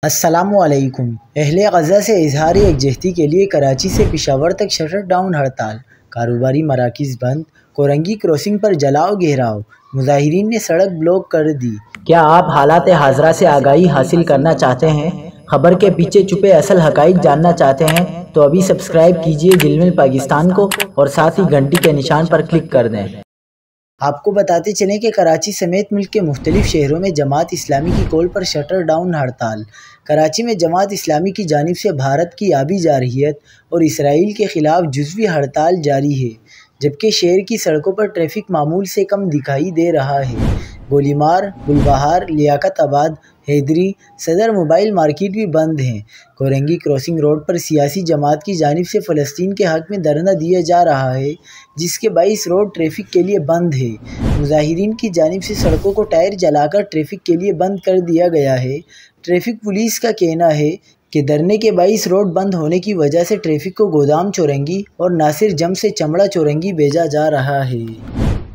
السلام علیکم۔ اہل غزہ سے اظہار یکجہتی کے لیے کراچی سے پشاور تک شٹر ڈاؤن ہڑتال، کاروباری مراکز بند، کورنگی کراسنگ پر جلاؤ گھیراؤ، مظاہرین نے سڑک بلاک کر دی۔ کیا آپ حالات حاضرہ سے آگاہی حاصل کرنا چاہتے ہیں؟ خبر کے پیچھے چھپے اصل حقائق جاننا چاہتے ہیں تو ابھی سبسکرائب کیجئے جلمل پاکستان کو اور ساتھ ہی گھنٹی کے نشان پر کلک کر دیں۔ آپ کو بتاتے چلیں کہ کراچی سمیت ملک کے مختلف شہروں میں جماعت اسلامی کی کال پر شٹر ڈاؤن ہڑتال۔ کراچی میں جماعت اسلامی کی جانب سے بھارت کی آبی جارحیت اور اسرائیل کے خلاف جزوی ہڑتال جاری ہے، جبکہ شہر کی سڑکوں پر ٹریفک معمول سے کم دکھائی دے رہا ہے۔ گولی مار، گل بہار، لیاقت آباد، حیدری، صدر موبائل مارکیٹ بھی بند ہیں۔ کورنگی کراسنگ روڈ پر سیاسی جماعت کی جانب سے فلسطین کے حق میں دھرنا دیا جا رہا ہے، جس کے باعث روڈ ٹریفک کے لیے بند ہے۔ مظاہرین کی جانب سے سڑکوں کو ٹائر جلا کر ٹریفک کے لیے بند کر دیا گیا ہے۔ ٹریفک پولیس کا کہنا ہے کہ دھرنے کے باعث روڈ بند ہونے کی وجہ سے ٹریفک کو گودام چورنگی اور ناصر جم سے چمڑا چورنگی بھیجا جا رہا ہے۔